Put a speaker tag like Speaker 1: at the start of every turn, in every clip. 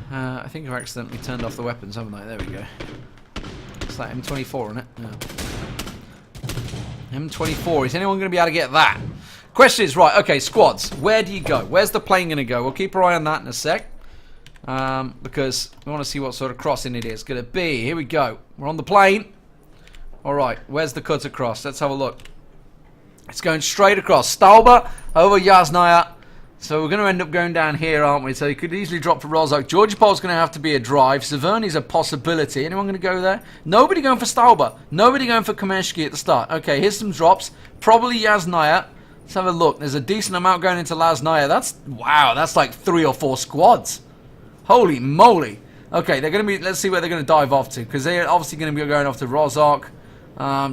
Speaker 1: I think I've accidentally turned off the weapons, haven't I? There we go. It's that M24, isn't it? No. M24. Is anyone going to be able to get that? Question is, right, okay, squads. Where do you go? Where's the plane going to go? We'll keep our eye on that in a sec. Because we want to see what sort of crossing it is going to be. Here we go. We're on the plane. Alright, where's the cut across? Let's have a look. It's going straight across. Stauber over Yasnaya. So we're going to end up going down here, aren't we? So you could easily drop for Rozak. Georgopol's going to have to be a drive. Severny's a possibility. Anyone going to go there? Nobody going for Stauber. Nobody going for Kameshki at the start. Okay, here's some drops. Probably Yasnaya. Let's have a look. There's a decent amount going into Lasnaya. Wow, that's like 3 or 4 squads. Holy moly. Okay, they're going to be, let's see where they're going to dive off to. Because they're obviously going to be going off to Rozak.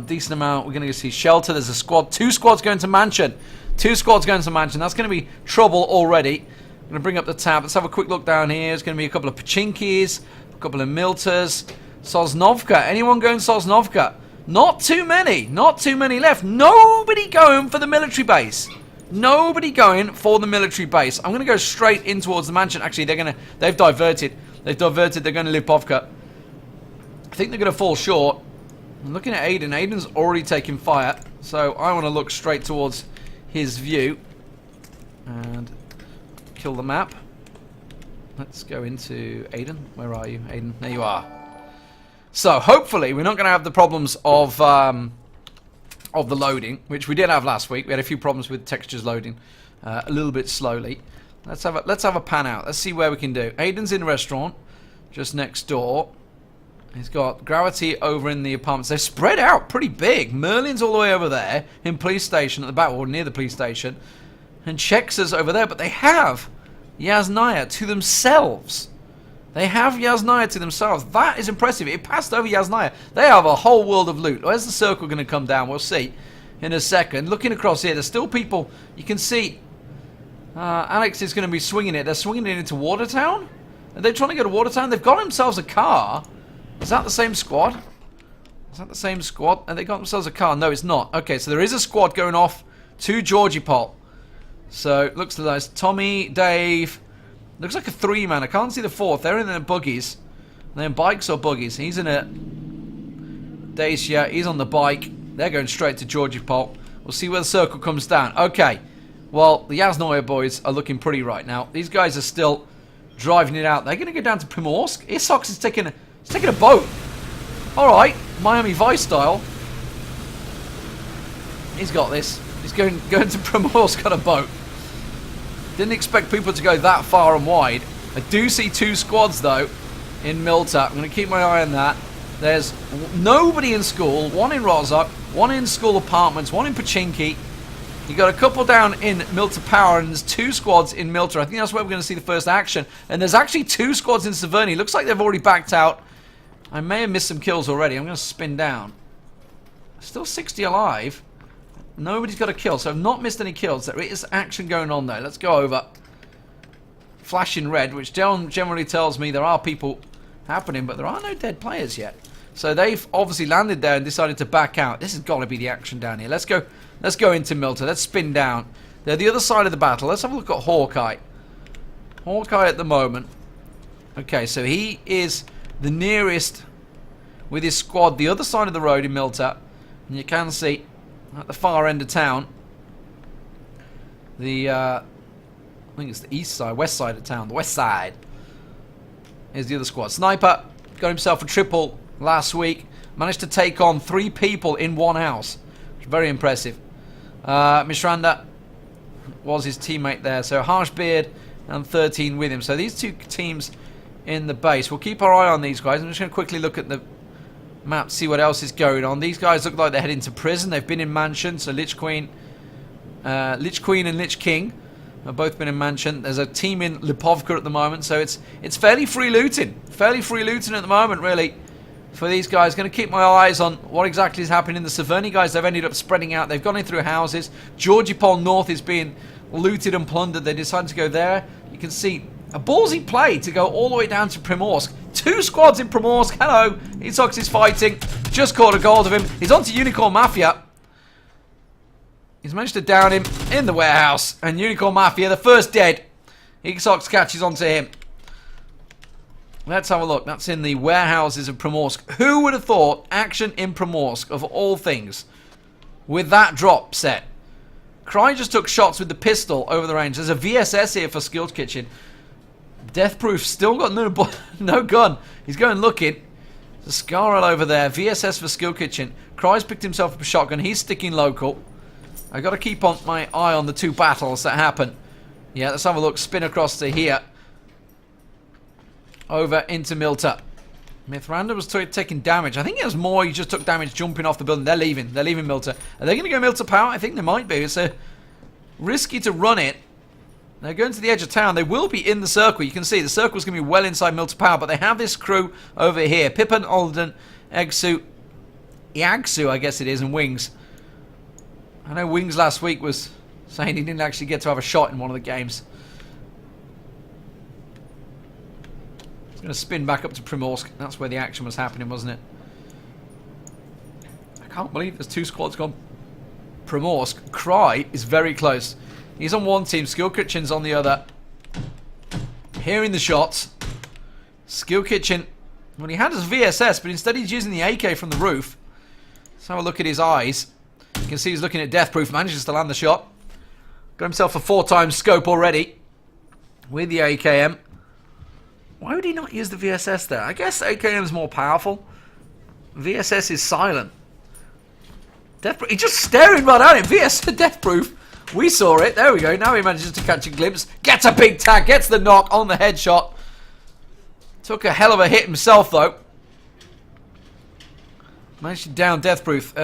Speaker 1: Decent amount. We're going to see Shelter. There's a squad. 2 squads going to Mansion. 2 squads going to Mansion. That's going to be trouble already. I'm going to bring up the tab. Let's have a quick look down here. There's going to be a couple of Pachinkis, a couple of Milters. Sosnovka. Anyone going Sosnovka? Not too many. Not too many left. Nobody going for the military base. Nobody going for the military base. I'm going to go straight in towards the Mansion. Actually, they've diverted. They've diverted. They're going to Lipovka. I think they're going to fall short. I'm looking at Aiden. Aiden's already taking fire. So I want to look straight towards his view and kill the map. Let's go into Aiden. Where are you, Aiden? There you are. So hopefully we're not going to have the problems of the loading, which we did have last week. We had a few problems with textures loading a little bit slowly. Let's have a pan out. Let's see where we can do. Aiden's in a restaurant just next door. He's got Gravity over in the apartments. They're spread out pretty big. Merlin's all the way over there in police station at the back, or near the police station. And Chexa's over there, but they have Yasnaya to themselves. They have Yasnaya to themselves. That is impressive. It passed over Yasnaya. They have a whole world of loot. Where's the circle going to come down? We'll see in a second. Looking across here, there's still people. You can see Alex is going to be swinging it. They're swinging it into Watertown. Are they trying to go to Watertown? They've got themselves a car. Is that the same squad? Is that the same squad? And they got themselves a car? No, it's not. Okay, so there is a squad going off to Georgipol. So, looks like it's Tommy, Dave. Looks like a 3-man. I can't see the 4th. They're in their buggies. They're in bikes or buggies. He's in a Dacia. He's on the bike. They're going straight to Georgipol. We'll see where the circle comes down. Okay. Well, the Yasnoya boys are looking pretty right now. These guys are still driving it out. They're going to go down to Primorsk. Isox is taking a boat. Alright, Miami Vice style. He's got this. He's going to Primorsk on a boat. Didn't expect people to go that far and wide. I do see 2 squads though in Milta. I'm going to keep my eye on that. There's nobody in school. 1 in Rozak, 1 in school apartments, 1 in Pachinki. You got a couple down in Milta Power, and there's 2 squads in Milta. I think that's where we're going to see the first action. And there's actually 2 squads in Severny. Looks like they've already backed out. I may have missed some kills already. I'm going to spin down. Still 60 alive. Nobody's got a kill, so I've not missed any kills. There is action going on though. Let's go over. Flashing red, which generally tells me there are people happening, but there are no dead players yet. So they've obviously landed there and decided to back out. This has got to be the action down here. Let's go into Milta. Let's spin down. They're the other side of the battle. Let's have a look at Hawkeye. Hawkeye at the moment. Okay, so he is the nearest with his squad the other side of the road in Milta. And you can see at the far end of town I think it's the east side, west side of town, the west side. Here's the other squad. Sniper got himself a triple last week. Managed to take on 3 people in 1 house. Very impressive. Mishranda was his teammate there. So Harshbeard and 13 with him. So these 2 teams in the base. We'll keep our eye on these guys. I'm just going to quickly look at the map, see what else is going on. These guys look like they're heading to prison. They've been in Mansion. So Lich Queen and Lich King have both been in Mansion. There's a team in Lipovka at the moment. So it's fairly free looting. Fairly free looting at the moment, really, for these guys. Going to keep my eyes on what exactly is happening. The Severny guys, they've ended up spreading out. They've gone in through houses. Georgipol North is being looted and plundered. They decided to go there. You can see a ballsy play to go all the way down to Primorsk. 2 squads in Primorsk. Hello. Isox is fighting. Just caught a gold of him. He's on to Unicorn Mafia. He's managed to down him in the warehouse. And Unicorn Mafia, the first dead. Isox catches onto him. Let's have a look. That's in the warehouses of Primorsk. Who would have thought action in Primorsk, of all things, with that drop set? Cry just took shots with the pistol over the range. There's a VSS here for Skilled Kitchen. Deathproof still got no gun. He's going looking. There's a scar all over there. VSS for Skilled Kitchen. Cry's picked himself up a shotgun. He's sticking local. I got to keep on my eye on the two battles that happen. Yeah, let's have a look. Spin across to here. Over into Milta. Mithranda was taking damage. I think it was more he just took damage jumping off the building. They're leaving. They're leaving Milta. Are they going to go Milta Power? I think they might be. It's risky to run it. They're going to the edge of town. They will be in the circle. You can see the circle's going to be well inside Milta Power. But they have this crew over here. Pippin, Alden, Egsu, Iagsu, I guess it is, and Wings. I know Wings last week was saying he didn't actually get to have a shot in one of the games. Going to spin back up to Primorsk. That's where the action was happening, wasn't it? I can't believe there's two squads gone. Primorsk. Cry is very close. He's on one team. Skill Kitchen's on the other. Hearing the shots. Skill Kitchen. Well, he had his VSS, but instead he's using the AK from the roof. Let's have a look at his eyes. You can see he's looking at Deathproof. Manages to land the shot. Got himself a 4x scope already. With the AKM. Why would he not use the VSS there? I guess AKM's more powerful. VSS is silent. Deathproof. He's just staring right at him. VSS Deathproof. We saw it. There we go. Now he manages to catch a glimpse. Gets a big tag. Gets the knock on the headshot. Took a hell of a hit himself, though. Managed to down Deathproof.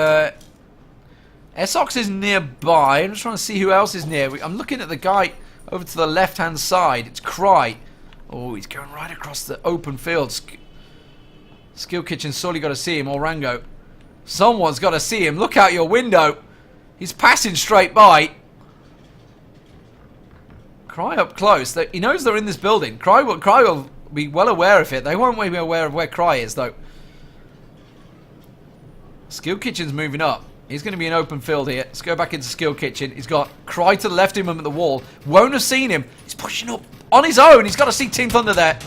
Speaker 1: Essox is nearby. I'm just trying to see who else is near. I'm looking at the guy over to the left-hand side. It's Cry. Oh, he's going right across the open field. Skill Kitchen sorely got to see him, or Rango. Someone's got to see him. Look out your window. He's passing straight by. Cry up close. He knows they're in this building. Cry will be well aware of it. They won't be aware of where Cry is, though. Skill Kitchen's moving up. He's going to be in open field here. Let's go back into Skill Kitchen. He's got Cry to the left of him at the wall. Won't have seen him. He's pushing up on his own. He's got to see Team Thunder there.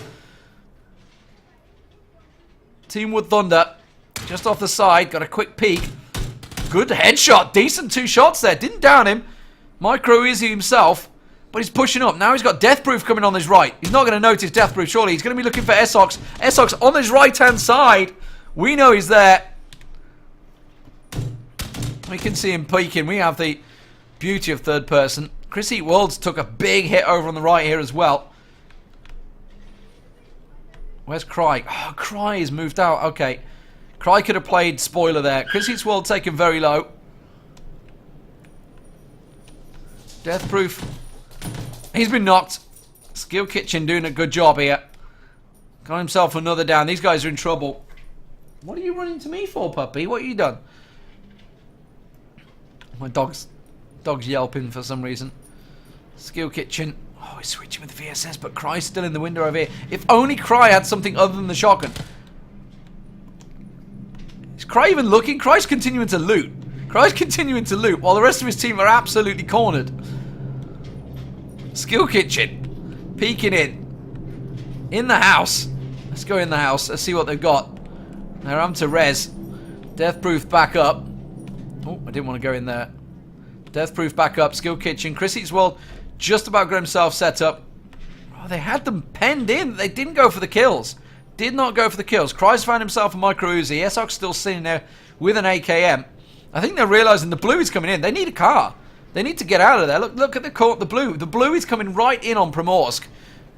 Speaker 1: Team Wood Thunder. Just off the side. Got a quick peek. Good headshot. Decent 2 shots there. Didn't down him. Micro Easy himself. But he's pushing up. Now he's got Deathproof coming on his right. He's not going to notice Deathproof, surely. He's going to be looking for Essox. Essox on his right-hand side. We know he's there. We can see him peeking. We have the beauty of third person. Chris Eat Worlds took a big hit over on the right here as well. Where's Cry? Oh, Cry is moved out. Okay. Cry could have played spoiler there. Chris Eats World taken very low. Deathproof. He's been knocked. Skill Kitchen doing a good job here. Got himself another down. These guys are in trouble. What are you running to me for, puppy? What have you done? My dog's yelping for some reason. Skill Kitchen. Oh, he's switching with the VSS, but Cry's still in the window over here. If only Cry had something other than the shotgun. Is Cry even looking? Cry's continuing to loot. Cry's continuing to loot while the rest of his team are absolutely cornered. Skill Kitchen. Peeking in. In the house. Let's go in the house. Let's see what they've got. They're on to res. Deathproof back up. Oh, I didn't want to go in there. Deathproof back up. Skill Kitchen. Chris Eats World just about got himself set up. Oh, they had them penned in. They didn't go for the kills. Did not go for the kills. Cry's found himself a micro Uzi. Essox still sitting there with an AKM. I think they're realizing the blue is coming in. They need a car. They need to get out of there. Look at the blue. The blue is coming right in on Primorsk.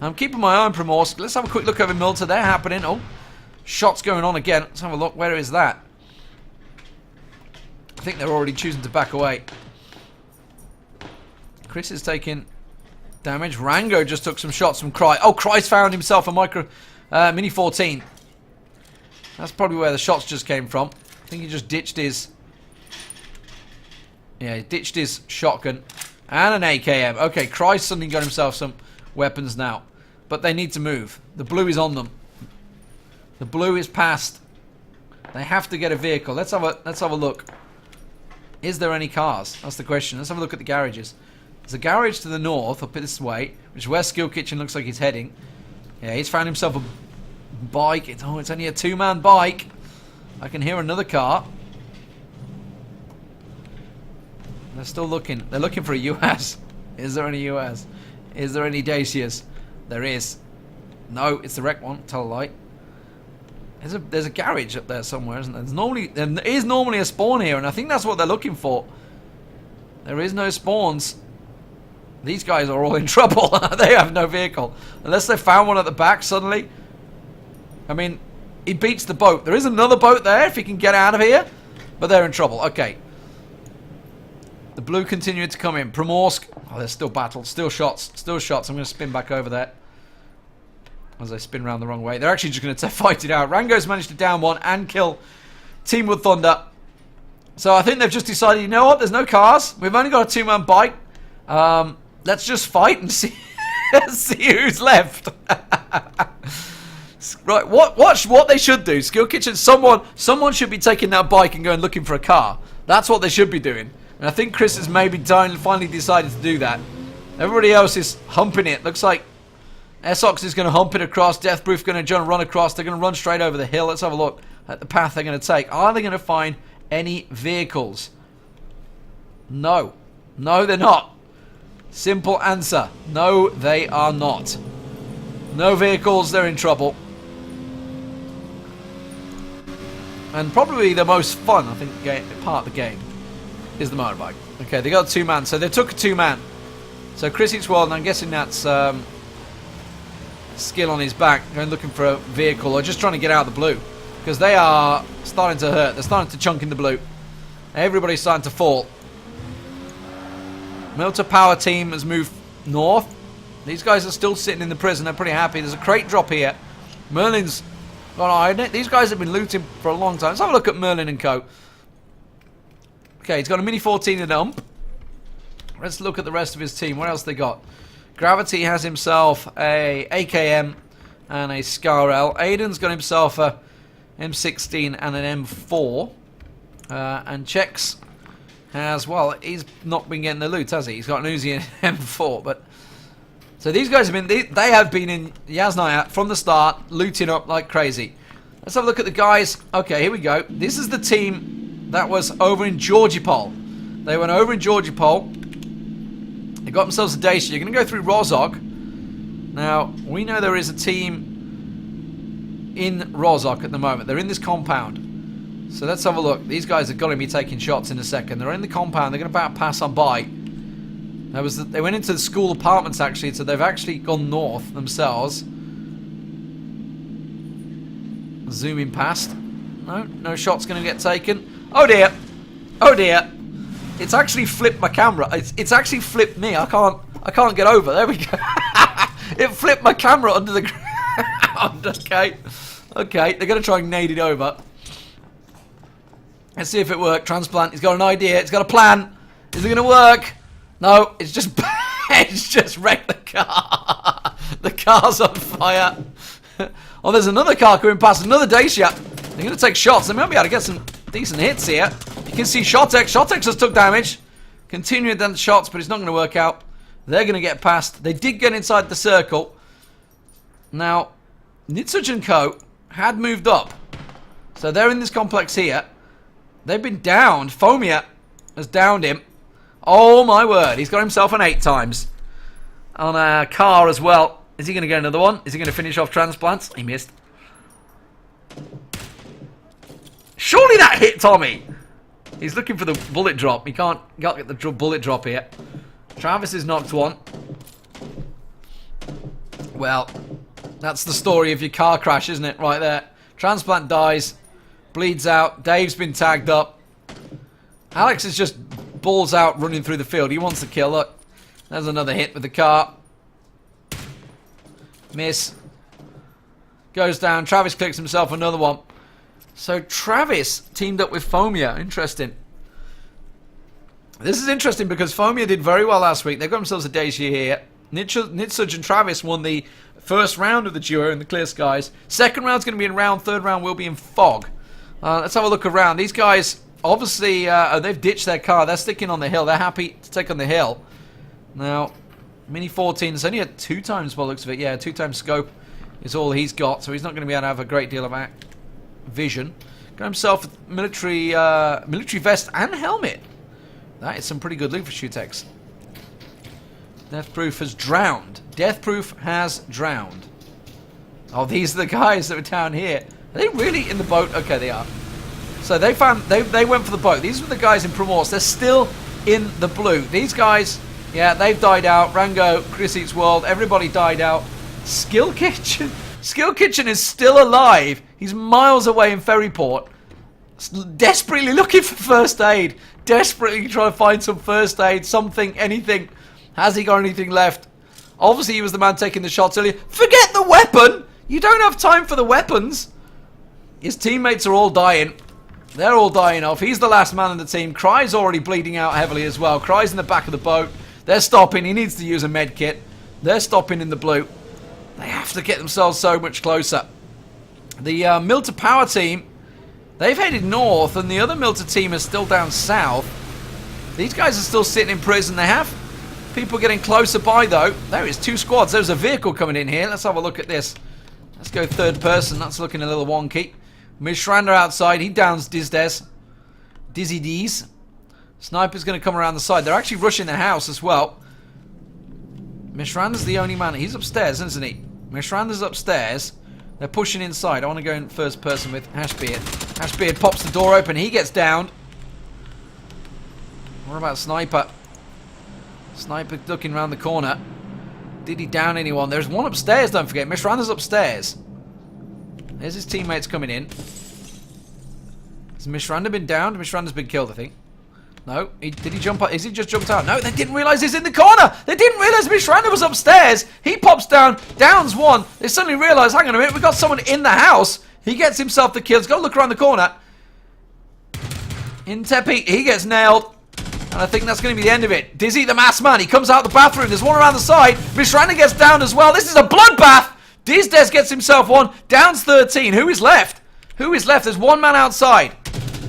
Speaker 1: I'm keeping my eye on Primorsk. Let's have a quick look over Milta. They're happening. Oh, shots going on again. Let's have a look. Where is that? I think they're already choosing to back away. Chris is taking damage. Rango just took some shots from Cry. Oh, Cry's found himself a micro Mini 14. That's probably where the shots just came from. I think he just ditched his... Yeah, he ditched his shotgun and an AKM. Okay, Cry's suddenly got himself some weapons now. But they need to move. The blue is on them. The blue is past. They have to get a vehicle. Let's have a look. Is there any cars? That's the question. Let's have a look at the garages. There's a garage to the north, up this way, which is where Skill Kitchen looks like he's heading. Yeah, he's found himself a bike. It's only a 2-man bike. I can hear another car. They're still looking. They're looking for a US. Is there any US? Is there any Dacias? There is. No, it's the wrecked one. Tell a lie. There's a garage up there somewhere, isn't there? There is normally a spawn here, and I think that's what they're looking for. There is no spawns. These guys are all in trouble. They have no vehicle. Unless they found one at the back suddenly. I mean, he beats the boat. There is another boat there if he can get out of here. But they're in trouble. Okay. The blue continued to come in. Primorsk. Oh, there's still battle. Still shots. Still shots. I'm going to spin back over there. As I spin around the wrong way. They're actually just going to fight it out. Rango's managed to down one and kill Team Wood Thunder. So I think they've just decided, you know what? There's no cars. We've only got a 2-man bike. Let's just fight and see, see who's left. Right, watch what they should do. Skill Kitchen, someone should be taking that bike and going looking for a car. That's what they should be doing. And I think Chris has maybe finally decided to do that. Everybody else is humping it. Looks like Essox is going to hump it across. Deathproof going to run across. They're going to run straight over the hill. Let's have a look at the path they're going to take. Are they going to find any vehicles? No. No, they're not. Simple answer. No, they are not. No vehicles, they're in trouble. And probably the most fun, I think, part of the game is the motorbike. Okay, they got a 2-man, so they took a 2-man. So Chris eats well, and I'm guessing that's skill on his back, going looking for a vehicle, or just trying to get out of the blue. Because they are starting to hurt. They're starting to chunk in the blue. Everybody's starting to fall. Milter Power Team has moved north. These guys are still sitting in the prison. They're pretty happy. There's a crate drop here. Merlin's got an eye on it. These guys have been looting for a long time. Let's have a look at Merlin and Co. Okay, he's got a Mini 14 and ump. Let's look at the rest of his team. What else they got? Gravity has himself a AKM and a Scar-L. Aiden's got himself a M16 and an M4. And Chex has, well, he's not been getting the loot, has he? He's got an Uzi and M4, but... So these guys have been, they have been in Yasnaya from the start, looting up like crazy. Let's have a look at the guys. Okay, here we go. This is the team that was over in Georgipol. They went over in Georgipol. They got themselves a Dacia. You're going to go through Rozhok. Now, we know there is a team in Rozhok at the moment. They're in this compound. So let's have a look. These guys are going to be taking shots in a second. They're in the compound. They're going to about pass on by. They went into the school apartments, actually, so they've actually gone north themselves. Zooming past. No shot's going to get taken. Oh, dear. Oh, dear. It's actually flipped my camera. It's actually flipped me. I can't get over. There we go. It flipped my camera under the ground. Okay. Okay, they're going to try and nade it over. Let's see if it worked. Transplant. He's got an idea. It's got a plan. Is it going to work? No, it's just wrecked the car. The car's on fire. Oh, there's another car coming past, another Dacia. They're going to take shots. They might be able to get some decent hits here. You can see Shotex. Shotex has took damage. Continuing down the shots, but it's not going to work out. They're going to get past. They did get inside the circle. Now, Nitsuj and Co. had moved up. So they're in this complex here. They've been downed. Fomia has downed him. Oh my word, he's got himself an 8 times. On a car as well. Is he going to get another one? Is he going to finish off Transplants? He missed. Surely that hit Tommy. He's looking for the bullet drop. He can't get the bullet drop here. Travis is knocked one. Well, that's the story of your car crash, isn't it? Right there. Transplant dies. Bleeds out. Dave's been tagged up. Alex is just balls out running through the field. He wants the kill. Look. There's another hit with the car. Miss. Goes down. Travis clicks himself another one. So Travis teamed up with Fomia. Interesting. This is interesting because Fomia did very well last week. They've got themselves a Dacia here. Nitsuj and Travis won the first round of the duo in the Clear Skies. Second round's going to be in round. Third round will be in Fog. Let's have a look around. These guys... Obviously, they've ditched their car. They're sticking on the hill. They're happy to take on the hill. Now, Mini 14 is only a 2 times by the looks of it. Yeah, 2 times scope. is all he's got, so he's not going to be able to have a great deal of vision. Got himself a military vest and helmet. That is some pretty good loot for Shutex. Deathproof has drowned. Deathproof has drowned. Oh, these are the guys that were down here. Are they really in the boat? Okay, they are. So they went for the boat. These were the guys in Primorsk. They're still in the blue. These guys, yeah, they've died out. Rango, Chris Eats World, everybody died out. Skill Kitchen. Skill Kitchen is still alive. He's miles away in Ferryport. Desperately looking for first aid. Desperately trying to find some first aid. Something, anything. Has he got anything left? Obviously he was the man taking the shots earlier. Forget the weapon! You don't have time for the weapons. His teammates are all dying. They're all dying off. He's the last man in the team. Cry's already bleeding out heavily as well. Cry's in the back of the boat. They're stopping. He needs to use a med kit. They're stopping in the blue. They have to get themselves so much closer. The Milta Power team, they've headed north, and the other Milta team is still down south. These guys are still sitting in prison. They have people getting closer by, though. There is 2 squads. There's a vehicle coming in here. Let's have a look at this. Let's go third person. That's looking a little wonky. Mishranda outside. He downs Dizzy D's. Sniper's going to come around the side. They're actually rushing the house as well. Mishranda's the only man. He's upstairs, isn't he? Mishranda's upstairs. They're pushing inside. I want to go in first person with Hashbeard. Hashbeard pops the door open. He gets downed. What about Sniper? Sniper looking around the corner. Did he down anyone? There's one upstairs, don't forget. Mishranda's upstairs. There's his teammates coming in. Has Mishranda been downed? Mishranda's been killed, I think. No. Did he jump up? Is he just jumped out? No, they didn't realise he's in the corner. They didn't realise Mishranda was upstairs. He pops down. Downs one. They suddenly realise, hang on a minute, we've got someone in the house. He gets himself the kill. He's got to look around the corner. In Tepi, he gets nailed. And I think that's going to be the end of it. Dizzy the masked man. He comes out the bathroom. There's one around the side. Mishranda gets downed as well. This is a bloodbath. Dizdes gets himself one. Downs 13. Who is left? Who is left? There's one man outside.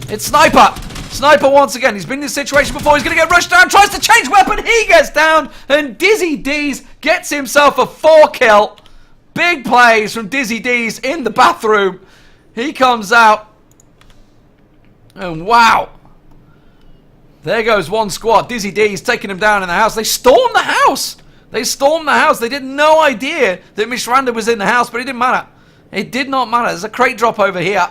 Speaker 1: It's Sniper. Sniper once again. He's been in this situation before. He's going to get rushed down. Tries to change weapon. He gets down. And Dizzy D's gets himself a 4 kill. Big plays from Dizzy D's in the bathroom. He comes out. And wow. There goes one squad. Dizzy D's taking him down in the house. They stormed the house. They stormed the house. They had no idea that Mishranda was in the house, but it didn't matter. It did not matter. There's a crate drop over here.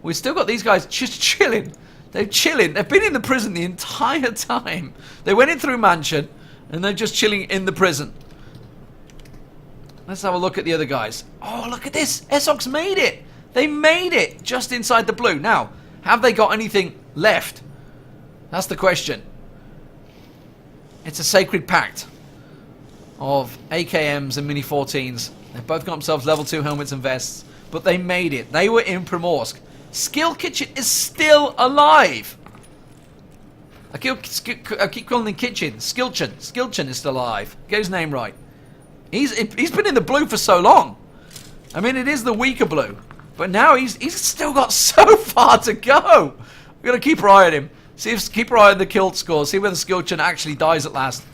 Speaker 1: We've still got these guys just chilling. They're chilling. They've been in the prison the entire time. They went in through Mansion, and they're just chilling in the prison. Let's have a look at the other guys. Oh, look at this. Essox made it. They made it just inside the blue. Now, have they got anything left? That's the question. It's a sacred pact of AKMs and Mini 14s. They've both got themselves level 2 helmets and vests, but they made it. They were in Primorsk. Skill Kitchen is still alive. I keep calling him Kitchen. Skilchin is still alive. Get his name right. He's been in the blue for so long. I mean, it is the weaker blue, but now he's still got so far to go. We've got to keep our eye on him. Keep our eye on the kill score. See whether Skilchin actually dies at last.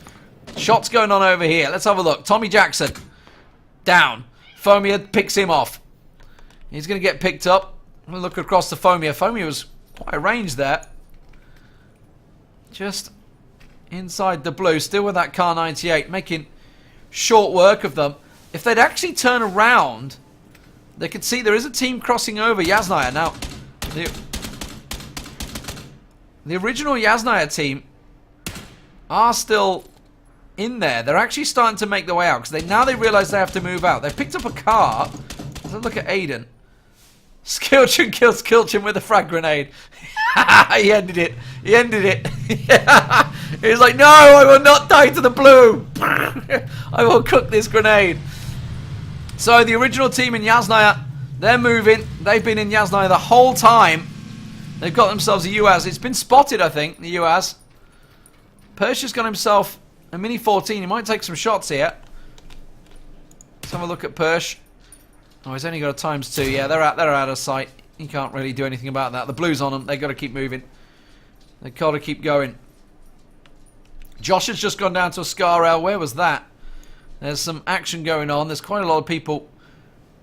Speaker 1: Shots going on over here. Let's have a look. Tommy Jackson. Down. Fomia picks him off. He's going to get picked up. I'm going to look across to Fomia. Fomia was quite a range there. Just inside the blue. Still with that Car 98. Making short work of them. If they'd actually turn around, they could see there is a team crossing over Yasnaya. Now, the original Yasnaya team are still in there. They're actually starting to make their way out because now they realise they have to move out. They've picked up a car. Let's look at Aiden. Skilchin kills Skilchin with a frag grenade. He ended it. He ended it. He's like, no, I will not die to the blue. I will cook this grenade. So the original team in Yasnaya, they're moving. They've been in Yasnaya the whole time. They've got themselves a UAZ. It's been spotted, I think, the UAZ. Persia's got himself a Mini 14. He might take some shots here. Let's have a look at Persh. Oh, he's only got a ×2. Yeah, they're out of sight. He can't really do anything about that. The blue's on them. They've got to keep moving. They've got to keep going. Josh has just gone down to a Scar L. Where was that? There's some action going on. There's quite a lot of people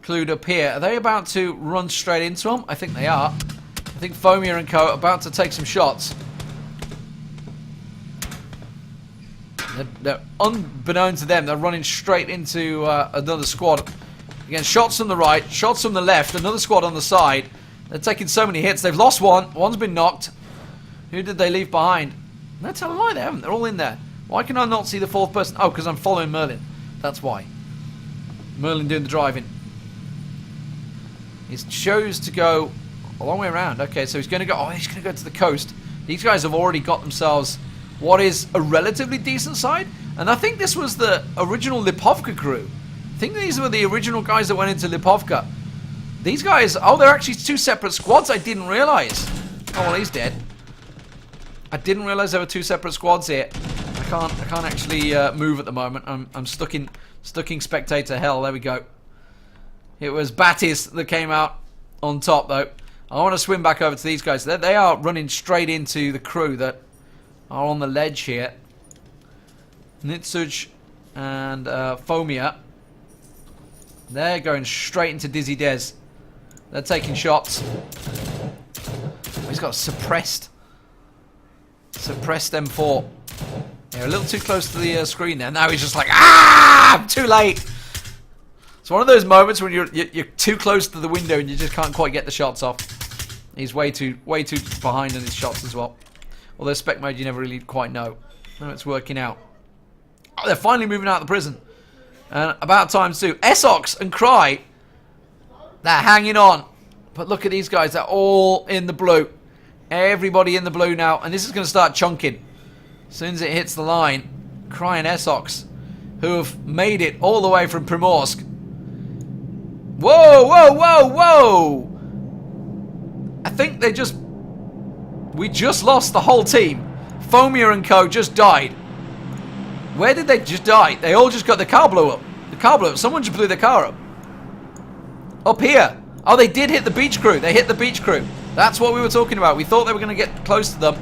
Speaker 1: clued up here. Are they about to run straight into them? I think they are. I think Fomier and co are about to take some shots. They're unbeknown to them, they're running straight into another squad. Again, shots from the right, shots from the left, another squad on the side. They're taking so many hits. They've lost one. One's been knocked. Who did they leave behind? No, tell a lie, they haven't. They're all in there. Why can I not see the fourth person? Oh, because I'm following Merlin. That's why. Merlin doing the driving. He chose to go a long way around. Okay, so he's going to go... Oh, he's going to go to the coast. These guys have already got themselves what is a relatively decent side. And I think this was the original Lipovka crew. I think these were the original guys that went into Lipovka. These guys... Oh, they're actually two separate squads. I didn't realize. Oh, well, he's dead. I didn't realize there were two separate squads here. I can't actually move at the moment. I'm stuck in spectator hell. There we go. It was Batis that came out on top, though. I want to swim back over to these guys. They are running straight into the crew that are on the ledge here. Nitsuj and Fomier. They're going straight into Dizzy Dez. They're taking shots. He's got a suppressed M4. Yeah, a little too close to the screen there. Now he's just like, ah, I'm too late. It's one of those moments when you're too close to the window and you just can't quite get the shots off. He's way too behind on his shots as well. Although spec mode, you never really quite know. No, it's working out. Oh, they're finally moving out of the prison. And about time too. Essox and Cry, they're hanging on. But look at these guys. They're all in the blue. Everybody in the blue now. And this is going to start chunking. As soon as it hits the line. Cry and Essox, who have made it all the way from Primorsk. Whoa, whoa, whoa, whoa! I think we just lost the whole team. Fomier and co just died. Where did they just die? They all just got the car blew up. The car blew up. Someone just blew the car up. Up here. Oh, they did hit the beach crew. They hit the beach crew. That's what we were talking about. We thought they were going to get close to them.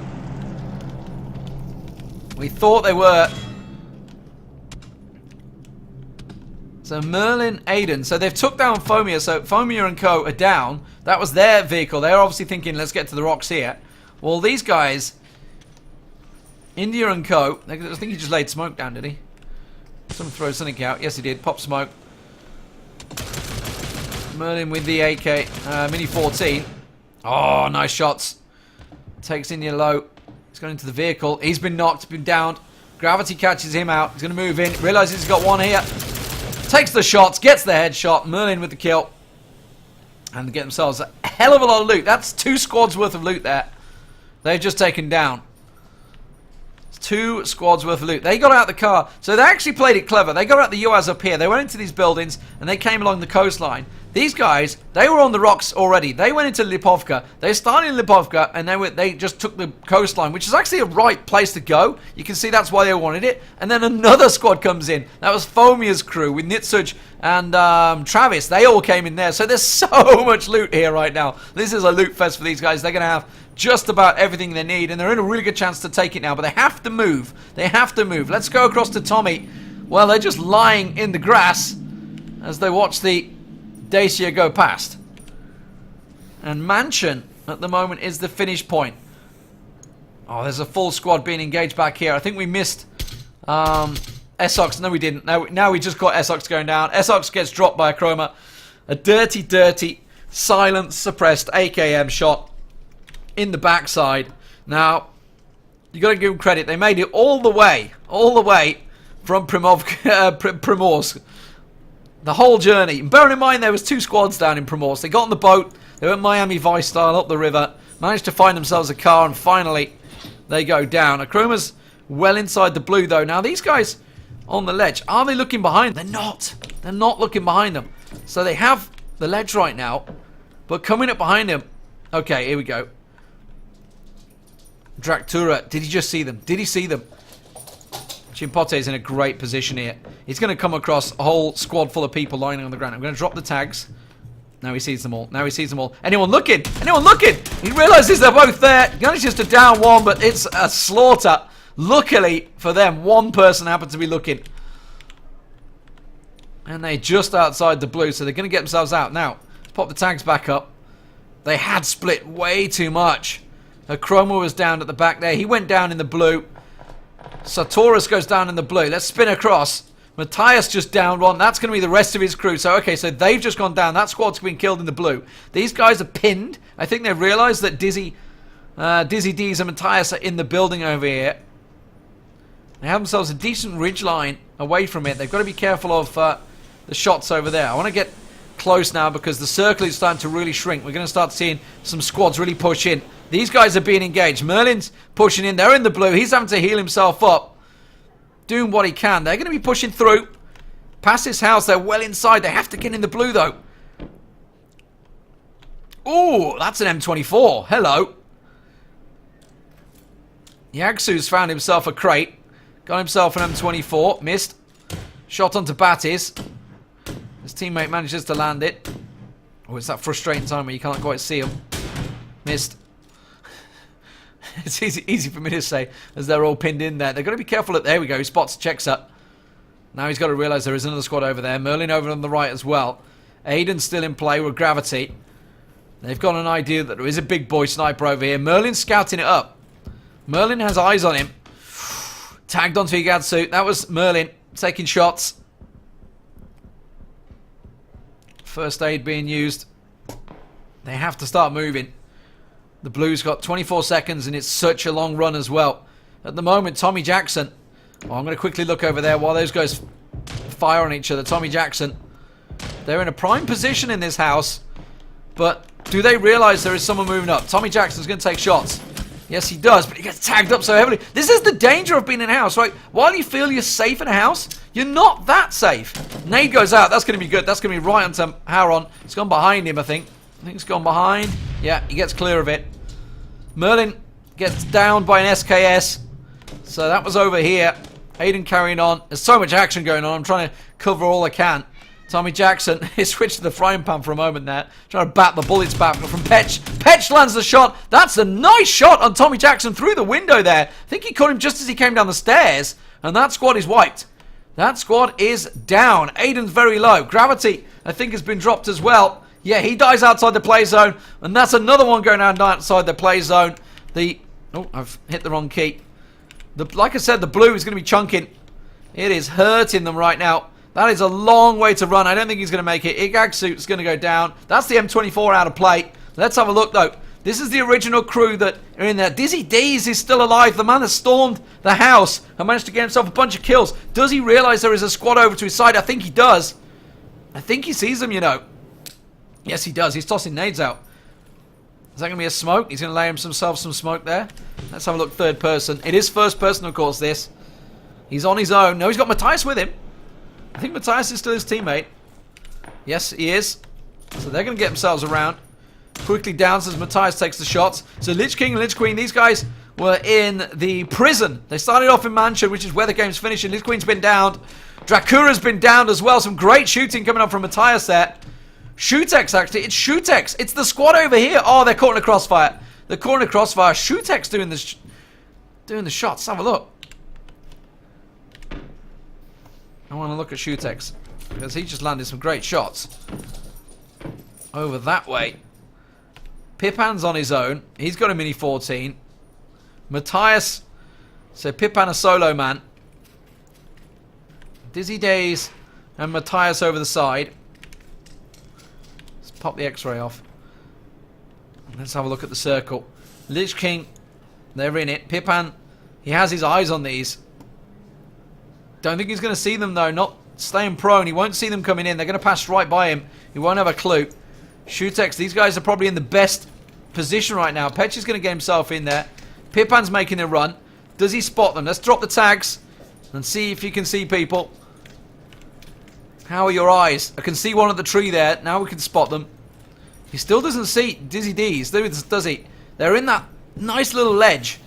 Speaker 1: We thought they were. So Merlin, Aiden. So they've took down Fomier. So Fomier and co are down. That was their vehicle. They're obviously thinking, let's get to the rocks here. Well, these guys, India and co, I think he just laid smoke down, did he? Someone throw something out. Yes, he did. Pop smoke. Merlin with the AK. Mini 14. Oh, nice shots. Takes India low. He's gone into the vehicle. He's been knocked, been downed. Gravity catches him out. He's going to move in. Realizes he's got one here. Takes the shots. Gets the headshot. Merlin with the kill. And get themselves a hell of a lot of loot. That's 2 squads worth of loot there. They've just taken down. 2 squads worth of loot. They got out the car. So they actually played it clever. They got out the UAZ up here. They went into these buildings and they came along the coastline. These guys, they were on the rocks already. They went into Lipovka. They started in Lipovka and they just took the coastline, which is actually a right place to go. You can see that's why they wanted it. And then another squad comes in. That was Fomier's crew with Nitsuj and Travis. They all came in there. So there's so much loot here right now. This is a loot fest for these guys. They're going to have just about everything they need, and they're in a really good chance to take it now, but they have to move. They have to move. Let's go across to Tommy. Well, they're just lying in the grass as they watch the Dacia go past. And Mansion, at the moment, is the finish point. Oh, there's a full squad being engaged back here. I think we missed Essox. No, we didn't. Now we just got Essox going down. Essox gets dropped by a Chroma. A dirty, silent, suppressed AKM shot in the backside. Now, you got to give them credit. They made it all the way from Primorsk. The whole journey. And bearing in mind there was 2 squads down in Primorsk. They got on the boat. They went Miami Vice style up the river. Managed to find themselves a car, and finally they go down. Akroma's well inside the blue though. Now these guys on the ledge, are they looking behind them? They're not. They're not looking behind them. So they have the ledge right now, but coming up behind them. Okay, here we go. Draktura, did he just see them? Did he see them? Chimpote is in a great position here. He's going to come across a whole squad full of people lying on the ground. I'm going to drop the tags. Now he sees them all. Now he sees them all. Anyone looking? Anyone looking? He realizes they're both there. He manages to down one, but it's a slaughter. Luckily for them, one person happened to be looking. And they're just outside the blue, so they're going to get themselves out. Now, pop the tags back up. They had split way too much. Chroma was down at the back there. He went down in the blue. Sartoris goes down in the blue. Let's spin across. Matthias just downed one. That's going to be the rest of his crew. So, okay, so they've just gone down. That squad's been killed in the blue. These guys are pinned. I think they realised that Dizzy D's and Matthias are in the building over here. They have themselves a decent ridge line away from it. They've got to be careful of the shots over there. I want to get close now because the circle is starting to really shrink. We're going to start seeing some squads really push in. These guys are being engaged. Merlin's pushing in. They're in the blue. He's having to heal himself up. Doing what he can. They're going to be pushing through. Past this house. They're well inside. They have to get in the blue, though. Ooh, that's an M24. Hello. Yagsu's found himself a crate. Got himself an M24. Missed. Shot onto Battis. His teammate manages to land it. Oh, it's that frustrating time where you can't quite see him. Missed. It's easy for me to say as they're all pinned in there. They've got to be careful. There we go. He spots, checks up. Now he's got to realise there is another squad over there. Merlin over on the right as well. Aiden's still in play with Gravity. They've got an idea that there is a big boy sniper over here. Merlin's scouting it up. Merlin has eyes on him. Tagged onto Igatsu. That was Merlin taking shots. First aid being used. They have to start moving. The Blues got 24 seconds and it's such a long run as well. At the moment, Tommy Jackson. Oh, I'm going to quickly look over there while those guys fire on each other. Tommy Jackson. They're in a prime position in this house. But do they realise there is someone moving up? Tommy Jackson's going to take shots. Yes, he does, but he gets tagged up so heavily. This is the danger of being in a house, right? While you feel you're safe in a house, you're not that safe. Nade goes out. That's going to be good. That's going to be right onto Haron. It's gone behind him, I think. I think it's gone behind. Yeah, he gets clear of it. Merlin gets downed by an SKS. So that was over here. Aiden carrying on. There's so much action going on. I'm trying to cover all I can. Tommy Jackson, he switched to the frying pan for a moment there. Trying to bat the bullets back from Petch. Petch lands the shot. That's a nice shot on Tommy Jackson through the window there. I think he caught him just as he came down the stairs. And that squad is wiped. That squad is down. Aiden's very low. Gravity, I think, has been dropped as well. Yeah, he dies outside the play zone. And that's another one going outside the play zone. Oh, I've hit the wrong key. Like I said, the blue is going to be chunking. It is hurting them right now. That is a long way to run. I don't think he's going to make it. Igagsu's going to go down. That's the M24 out of play. Let's have a look, though. This is the original crew that are in there. Dizzy D's is still alive. The man has stormed the house and managed to get himself a bunch of kills. Does he realise there is a squad over to his side? I think he does. I think he sees them, you know. Yes, he does. He's tossing nades out. Is that going to be a smoke? He's going to lay himself some smoke there. Let's have a look third person. It is first person, of course, this. He's on his own. No, he's got Matthias with him. I think Matthias is still his teammate. Yes, he is. So they're going to get themselves around. Quickly down as Matthias takes the shots. So Lich King and Lich Queen, these guys were in the prison. They started off in Mansion, which is where the game's finishing. Lich Queen's been downed. Dracura's been downed as well. Some great shooting coming up from Matthias there. Shootex, actually. It's Shootex. It's the squad over here. Oh, they're caught in a crossfire. They're caught in a crossfire. Shootex doing the shots. Let's have a look. I want to look at Shootex because he just landed some great shots over that way. Pipan's on his own. He's got a Mini 14. Matthias. So Pipan a solo man. Dizzy Days and Matthias over the side. Let's pop the X-ray off. Let's have a look at the circle. Lich King, they're in it. Pipan, he has his eyes on these. Don't think he's going to see them though. Not staying prone. He won't see them coming in. They're going to pass right by him. He won't have a clue. Shootex, these guys are probably in the best position right now. Petch is going to get himself in there. Pipan's making a run. Does he spot them? Let's drop the tags and see if you can see people. How are your eyes? I can see one at the tree there. Now we can spot them. He still doesn't see Dizzy D's, does he? They're in that nice little ledge.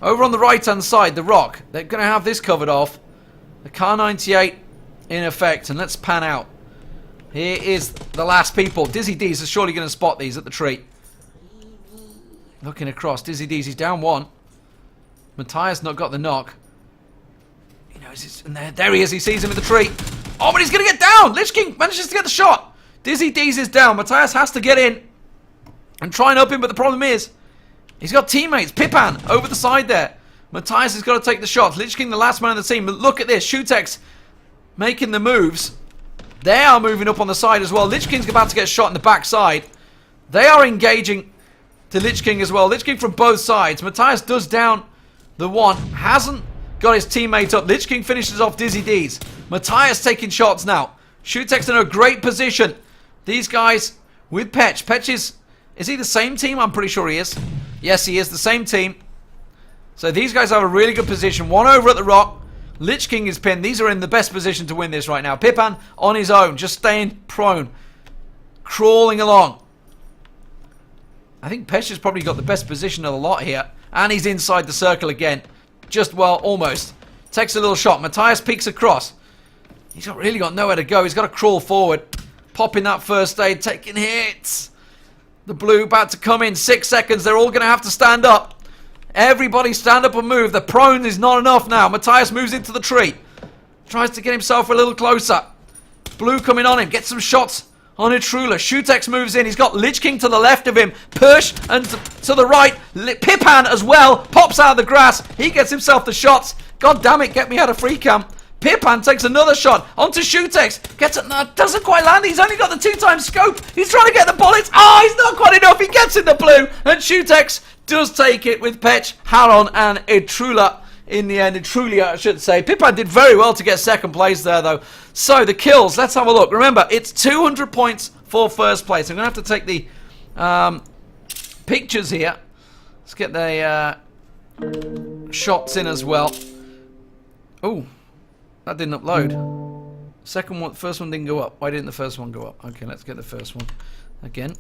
Speaker 1: Over on the right-hand side, the rock. They're going to have this covered off. The Car 98 in effect. And let's pan out. Here is the last people. Dizzy D's is surely going to spot these at the tree. Looking across. Dizzy D's, he's down one. Matthias not got the knock. He knows it's... And there he is. He sees him in the tree. Oh, but he's going to get down! down. Lich King manages to get the shot. Dizzy D's is down. Matthias has to get in and try and up him, but the problem is he's got teammates. Pipan over the side there. Matthias has got to take the shots. Lich King, the last man on the team. But look at this. Shutex making the moves. They are moving up on the side as well. Lich King's about to get shot in the backside. They are engaging to Lich King as well. Lich King from both sides. Matthias does down the one. Hasn't got his teammate up. Lich King finishes off Dizzy D's. Matthias taking shots now. Shutex in a great position. These guys with Petch. Petch is he the same team? I'm pretty sure he is. Yes, he is the same team. So these guys have a really good position. One over at the rock. Lich King is pinned. These are in the best position to win this right now. Pipan on his own, just staying prone. Crawling along. I think Pesh has probably got the best position of the lot here. And he's inside the circle again. Just, well, almost. Takes a little shot. Matthias peeks across. He's really got nowhere to go. He's got to crawl forward. Popping that first aid. Taking hits. The blue about to come in. 6 seconds. They're all going to have to stand up. Everybody stand up and move. The prone is not enough now. Matthias moves into the tree. Tries to get himself a little closer. Blue coming on him. Gets some shots on Itrula. Shutex moves in. He's got Lich King to the left of him. Push and to the right. Pipan as well. Pops out of the grass. He gets himself the shots. God damn it. Get me out of free camp. Pipan takes another shot onto Shutex. Gets it. No, doesn't quite land. He's only got the 2x scope. He's trying to get the bullets. Oh, he's not quite enough. He gets in the blue. And Shutex does take it with Petch, Haron, and Itrula in the end. Itrulia, I should say. Pipan did very well to get second place there, though. So, the kills. Let's have a look. Remember, it's 200 points for first place. I'm going to have to take the pictures here. Let's get the shots in as well. Oh, that didn't upload. Second one, first one didn't go up. Why didn't the first one go up? Okay, let's get the first one again.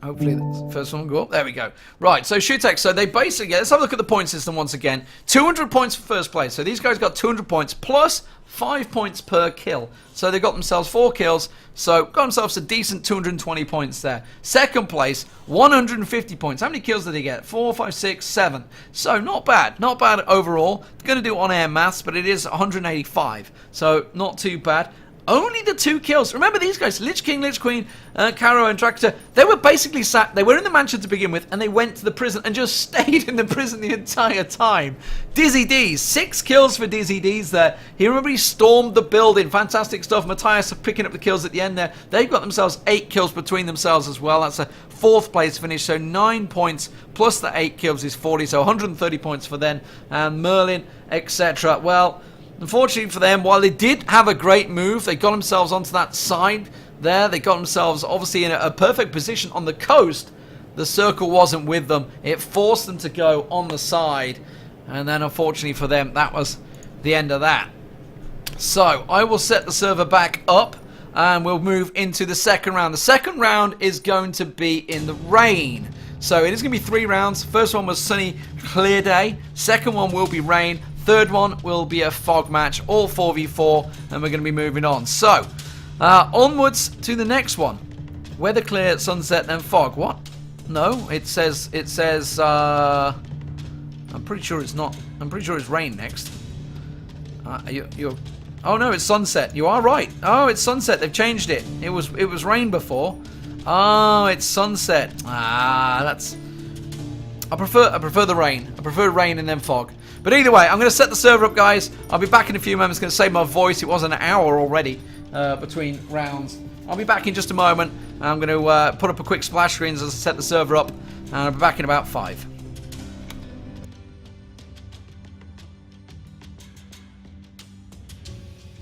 Speaker 1: Hopefully the first one will go up. There we go. Right, so Shutex, so they basically, let's have a look at the point system once again. 200 points for first place. So these guys got 200 points plus 5 points per kill. So they got themselves 4 kills. So got themselves a decent 220 points there. Second place, 150 points. How many kills did they get? 4, 5, 6, 7. So not bad. Not bad overall. Going to do on-air maths, but it is 185. So not too bad. Only the 2 kills. Remember these guys, Lich King, Lich Queen, Caro and Tractor, they were basically sat, they were in the mansion to begin with, and they went to the prison and just stayed in the prison the entire time. Dizzy D's, 6 kills for Dizzy D's there. He remember he stormed the building. Fantastic stuff. Matthias picking up the kills at the end there. They've got themselves 8 kills between themselves as well. That's a 4th place finish, so 9 points plus the 8 kills is 40, so 130 points for them. And Merlin, etc. Well, unfortunately for them, while they did have a great move, they got themselves onto that side there. They got themselves obviously in a perfect position on the coast. The circle wasn't with them. It forced them to go on the side. And then unfortunately for them, that was the end of that. So I will set the server back up and we'll move into the second round. The second round is going to be in the rain. So it is going to be 3 rounds. First one was sunny, clear day. Second one will be rain. Third one will be a fog match, all 4v4, and we're going to be moving on. So, onwards to the next one. Weather clear, sunset, then fog. What? No, it says, I'm pretty sure it's not. I'm pretty sure it's rain next. Oh no, it's sunset. You are right. Oh, it's sunset. They've changed it. It was rain before. Oh, it's sunset. That's... I prefer the rain. I prefer rain and then fog. But either way, I'm going to set the server up, guys. I'll be back in a few moments. Going to save my voice. It was an hour already between rounds. I'll be back in just a moment. I'm going to put up a quick splash screen as I set the server up. And I'll be back in about 5.